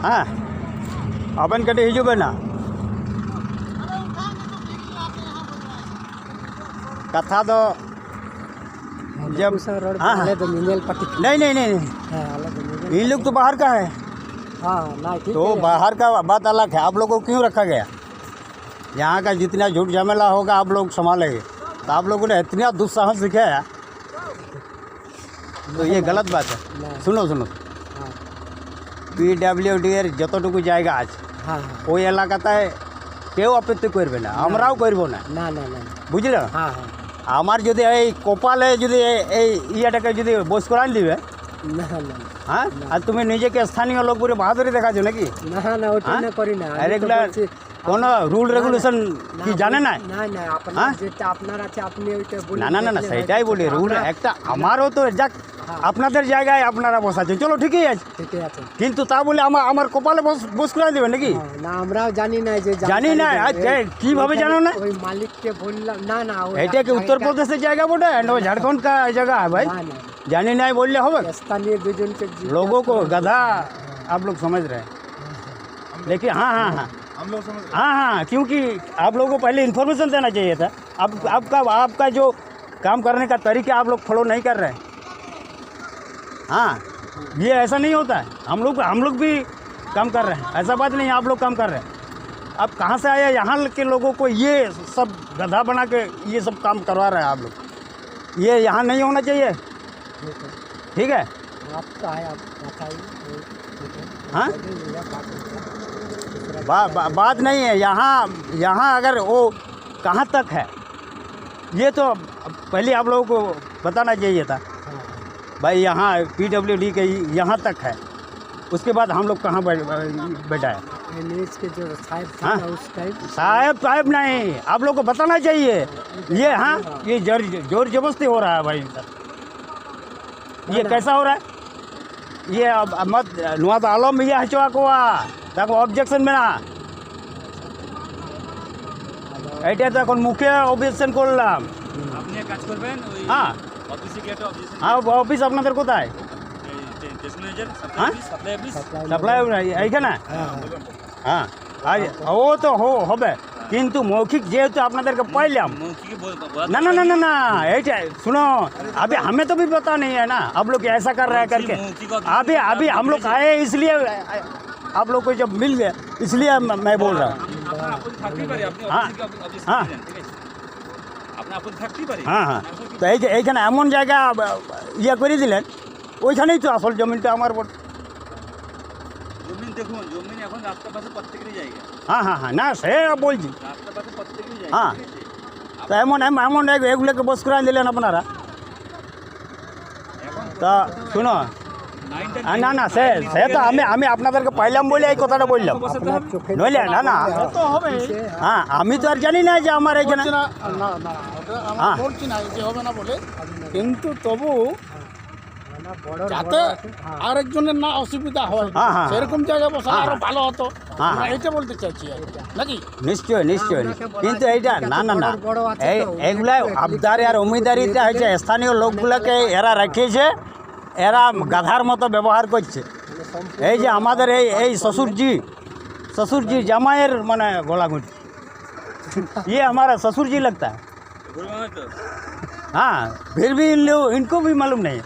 हाँ अपन कटे हिजुबे ना कथा तो जब हाँ नहीं नहीं नहीं ये लोग तो बाहर का है। तो बाहर का बात अलग है। आप लोगों को क्यों रखा गया? यहाँ का जितना झूठ झमेला होगा आप लोग संभालेंगे। तो आप लोगों ने इतना दुस्साहस दिखाया तो ये गलत बात है। सुनो सुनो PWD যতটুকু জায়গা আছে ওই এলাকাতে কেউ আপত্তি করবে না, আমরাও করব না। না না না বুঝলে? আমার যদি এই কপালে যদি এই ইয়াটাকে যদি বস করান দিবে না না হ্যাঁ, আর তুমি নিজেকে স্থানীয় লোক বলে বাহাদুরি দেখাচ্ছ নাকি? না না ওটা না করি না। রেগুলার কোনো রুল রেগুলেশন কি জানে না? না না আপনার যেটা আপনার আছে আপনি ওইটা বলি। না না না সেটাই বলি, রুল একটা আমারও তো যাক আপনাদের জায়গায় আপনারা বসাচ্ছেন, চলো ঠিকই আছে ঠিকই আছে, কিন্তু তা বলে আমার কপালে বস করে দেবেন নাকি? না আমরাও জানি না যে জানি না। কিভাবে জানো না? ওই মালিককে বললাম। না না এটা কি उत्तरप्रदेश জায়গা বটে? झारखंड का जगह है भाई। जानी नहीं बोलने हो स्थानीय लोगों को गधा आप लोग समझ रहे हैं, लेकिन हाँ हाँ हाँ हम लोग समझ हाँ हाँ, क्योंकि आप लोगों को पहले इन्फॉर्मेशन देना चाहिए था। अब आपका जो काम करने का तरीका आप लोग फॉलो नहीं कर रहे हैं। हाँ ये ऐसा नहीं होता है। हम लोग भी काम कर रहे हैं, ऐसा बात नहीं है आप लोग काम कर रहे हैं। अब कहाँ से आया यहाँ के लोगों को ये सब गधा बना के ये सब काम करवा रहे हैं आप लोग? ये यहाँ नहीं होना चाहिए। ठीक है आपका है, आप हाँ बात नहीं है। यहाँ अगर वो कहाँ तक है ये तो पहले आप लोगों को बताना चाहिए था भाई। यहाँ PWD के यहाँ तक है, उसके बाद हम लोग कहाँ बैठाए? के जो साहब नहीं, आप लोग को बताना चाहिए ये। हाँ ये जोर जबरदस्ती हो रहा है भाई सर। ये कैसा हो रहा है? ये मत नुआ तो आलम भैया हचवा को देखो ऑब्जेक्शन में ना এটা তো এখন মুখে অবজেকশন করলাম। আপনি এক কাজ করবেন ওই হ্যাঁ অফিসে গিয়ে একটা অবজেকশন। হ্যাঁ অফিস আপনাদের কোথায়? টেস্ট ম্যানেজার সাপ্লাই এইখানে। হ্যাঁ ও তো হবে, কিন্তু মৌখিক যেহেতু আপনাদেরকে পাইলাম ना ना ना ना ना ऐसा सुनो अभी हमें तो भी पता नहीं है ना आप लोग ऐसा कर रहे हैं करके। अभी हम लोग आए इसलिए आप लोग को जब मिल गया इसलिए मैं बोल रहा हूँ। हाँ हाँ हाँ हाँ তো এইখানে এমন জায়গা ইয়ে করে দিলেন, ওইখানেই তো আসল জমিনটা আমার বটে। জমিন দেখুন, জমিন এখন রাস্তার পাশে প্রত্যেকেরই জায়গা। হ্যাঁ হ্যাঁ হ্যাঁ না সে বলছি রাস্তার পাশে প্রত্যেকেরই জায়গা। হ্যাঁ তো এমন এগুলোকে বস করে দিলেন আপনারা। তা শুনো না না সে তো আমি আপনাদেরকে পাইলাম বলে এই কথাটা বললাম, নইলে না না হ্যাঁ আমি তো আর জানি না যে আমার এখানে হ্যাঁ বলছি না যে হবে না বলে, কিন্তু তবু যাতে আরেকজনের না অসুবিধা হয় সেরকম জায়গায় বসা আরো ভালো হতো, এটা বলতে চাইছি নাকি? নিশ্চয় নিশ্চয়, কিন্তু এইটা না না না এইগুলা আবদারি আর উমিদারিটা হয়েছে স্থানীয় লোকগুলোকে এরা রাখিয়েছে, এরা গাধার মতো ব্যবহার করছে। এই যে আমাদের এই শ্বশুরজি জামাইয়ের মানে গোলাগুটি ये हमारा ससुर जी लगता है। हाँ फिर भी इनको भी मालूम नहीं है।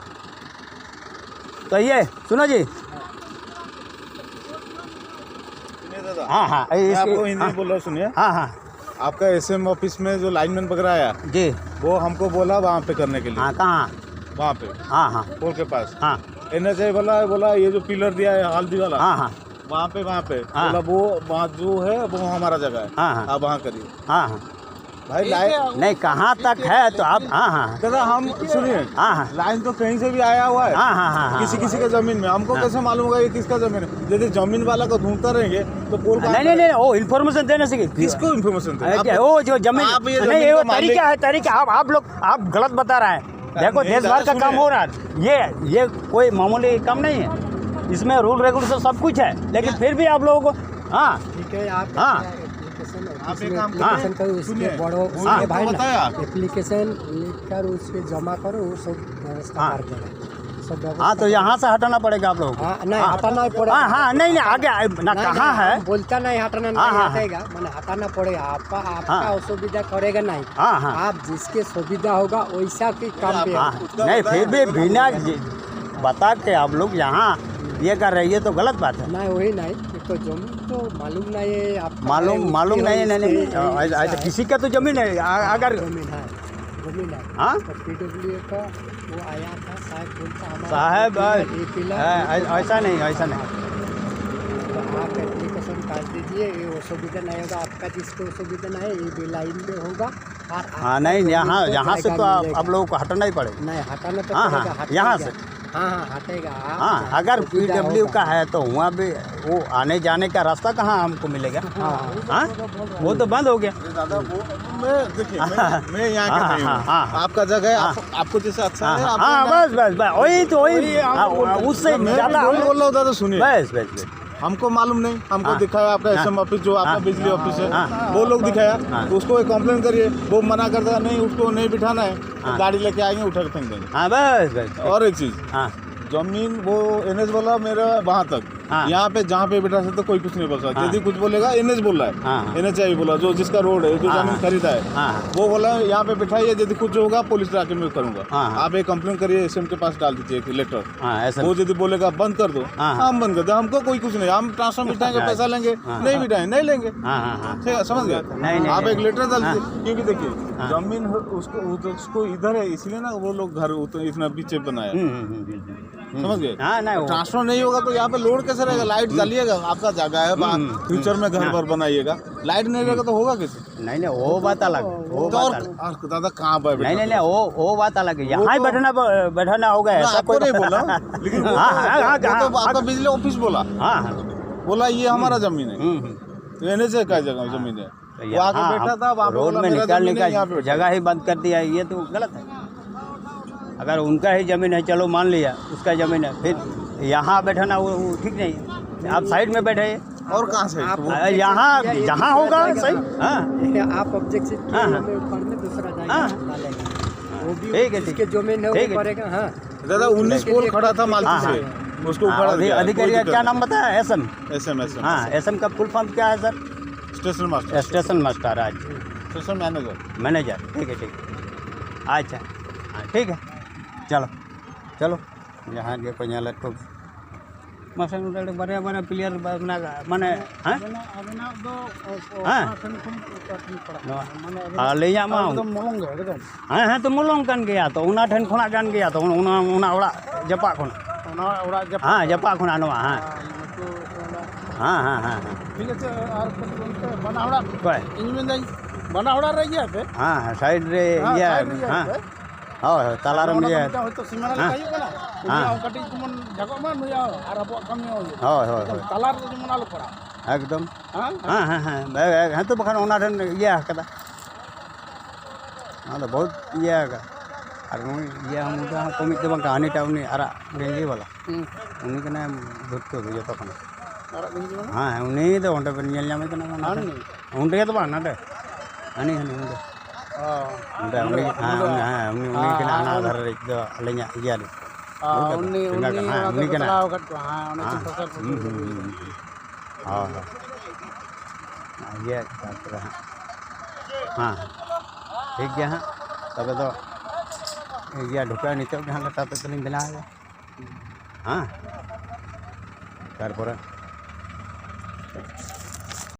तो ये सुनो जी हाँ हाँ आपको हिंदी बोल रहा सुनिए। हाँ हाँ आपका SM ऑफिस में जो लाइनमैन वगैरह आया जी, वो हमको बोला वहाँ पे करने के लिए। हाँ कहाँ? वहाँ पे हाँ हाँ पोल के पास। हाँ NHI बोला ये जो पिलर दिया है हल्दी वाला। हाँ हाँ वहाँ पे हाँ। बोला वो वहाँ जो है वो हमारा जगह है। हाँ हाँ आप वहाँ करिए। हाँ हाँ भाई लाइन नहीं कहाँ तक है तो आप हाँ हाँ दादा हम सुनिए। हाँ हाँ लाइन तो कहीं से भी आया हुआ है। हाँ हाँ हाँ किसी के जमीन में हमको कैसे मालूम होगा ये किसका जमीन है? यदि जमीन वाला को ढूंढता रहेंगे तो पोल नहीं वो इन्फॉर्मेशन देने से किसको इन्फॉर्मेशन वो जो जमीन नहीं वो तरीका है आप गलत बता रहे हैं। देखो देश भर का काम हो रहा है, ये कोई मामूली काम नहीं है, इसमें रूल रेगुलेशन सब कुछ है, लेकिन फिर भी आप लोगों को हाँ ठीक है आप हाँ एप्लीकेशन करो, उसके बड़ो उसके भाई एप्लीकेशन लिखकर उसके जमा करो, वो सब व्यवस्था कर देगा, सब व्यवस्था। हाँ, तो यहाँ से हटाना पड़ेगा आप लोग को। नहीं हटाना पड़ेगा। हाँ, नहीं आगे ना कहाँ है, बोलता नहीं हटाना नहीं हटेगा, मैंने हटाना पड़ेगा। आपका असुविधा करेगा नहीं। आप जिसके सुविधा होगा वैसा की काम पे नहीं, फिर भी बिना बता के आप लोग यहाँ ये कर रही है तो गलत बात है। नहीं वही नहीं, तो जमीन तो मालूम नहीं है आपका, मालूम नहीं है। नहीं ऐसा किसी का तो जमीन है, अगर जमीन है हाँ तो PWA का वो आया था साहब, बोलता हमारा साहब ऐसा नहीं तो आप एप्लीकेशन कर दीजिए, ये वो सुविधा नहीं होगा आपका, जिसको सुविधा नहीं ये भी लाइन में होगा। और हाँ नहीं, यहाँ से तो आप लोगों को हटाना ही पड़ेगा। नहीं हटाना तो हाँ, यहाँ से हटेगा। हाँ, अगर PW का है तो वहाँ भी वो आने जाने का रास्ता कहाँ हमको मिलेगा। हाँ, वो तो बंद हो गया। दादा वो मैं यहाँ का नहीं हूँ, आपका जगह है, आपको जैसे अच्छा है। हाँ बस वही उससे ज़्यादा बोल रहा हूँ दादा, सुनिए। बस हमको मालूम नहीं, हमको दिखाया आपका SM ऑफिस जो आपका बिजली ऑफिस है, वो लोग दिखाया, तो उसको एक कंप्लेन करिए। वो मना कर देगा नहीं उसको नहीं बिठाना है, तो गाड़ी लेके आएंगे उठा के फेंक देंगे। हाँ बस और एक चीज़, जमीन वो NH बोला मेरा वहाँ तक, यहाँ पे जहाँ पे बैठा सकते कोई कुछ नहीं बोल सकता। यदि कुछ बोलेगा NH बोल रहा है, NHI बोला जो जिसका रोड है, जो जमीन खरीदा है, वो बोला यहाँ पे बैठाइए, यदि कुछ होगा पुलिस लाके मैं करूँगा। आप एक कंप्लेन करिए, SM के पास डाल दीजिए एक लेटर। वो यदि बोलेगा बंद कर दो, हम बंद कर दो, हमको कोई कुछ नहीं, हम ट्रांसफर बिठाएंगे, पैसा लेंगे, नहीं बिठाएंगे नहीं लेंगे, ठीक है, समझ गए। आप एक लेटर डाल दीजिए, क्योंकि देखिए जमीन उसको इधर है, इसलिए ना वो लोग घर इतना पीछे बनाया, समझ गए। ट्रांसफर नहीं होगा तो यहाँ पे लोड कैसे रहेगा? लाइट डालिएगा, आपका जगह है, फ्यूचर में घर पर बनाइएगा, लाइट नहीं रहेगा तो होगा कैसे? नहीं वो बात अलग, वो तो और दादा कहाँ पर नहीं वो बात अलग है, यहाँ ही बैठाना होगा ऐसा कोई नहीं बोला, लेकिन आपका बिजली ऑफिस बोला ये हमारा जमीन है, तो NH का जगह जमीन है, वो आके बैठा था, रोड में निकालने का जगह ही बंद कर दिया, ये तो गलत है। अगर उनका ही ज़मीन है, चलो मान लिया उसका ज़मीन है, फिर यहाँ बैठाना वो ठीक नहीं है। आप साइड में बैठे और कहाँ से यहाँ जहाँ होगा सही। आप ऑब्जेक्शन दूसरा ठीक है, इसके जमीन है वो करेगा। दादा 19 पोल खड़ा था मालती से, उसको उखाड़ा दिया। अधिकारी का क्या नाम बताया? SM। हाँ, SM का फुल फॉर्म क्या है sir? Station master. Station master, अच्छा स्टेशन मैनेजर, ठीक है अच्छा, हाँ ठीक है, चलो यहाँ के पहले तो मसन बड़े प्लेयर माने हाँ तो मुलंग कान गया तो उना ठन खुना गान गया तो उना ओड़ा जपा खुना हाँ जपा खुना नवा हाँ ठीक है। और बनावड़ा बनावड़ा रही है हाँ साइड रे ये हाँ तालार में ये तो सीमा लगाइए ना उनिया कटी तुमन जगह में नुया और अब कम हो तालार तो तुमन आलो पड़ा एकदम हाँ तो बखान ओना ठन ये कदा हाँ तो बहुत ये और ये हम तो कमिक तो कहानी टाउन अरा गेंजी वाला उन्हीं के नाम भुट्टो जो तो खाना हाँ उन्हीं तो उन्हें पर नियल जामे तो ना उन्हें तो बाना दे हनी उन्हें के ना आधार जो लेnya iya deh उन्हीं के ना ये हाँ ठीक गया हाँ तब तो ये ढुका नीचे जहाँ लटा तो नहीं बना है हाँ तारपर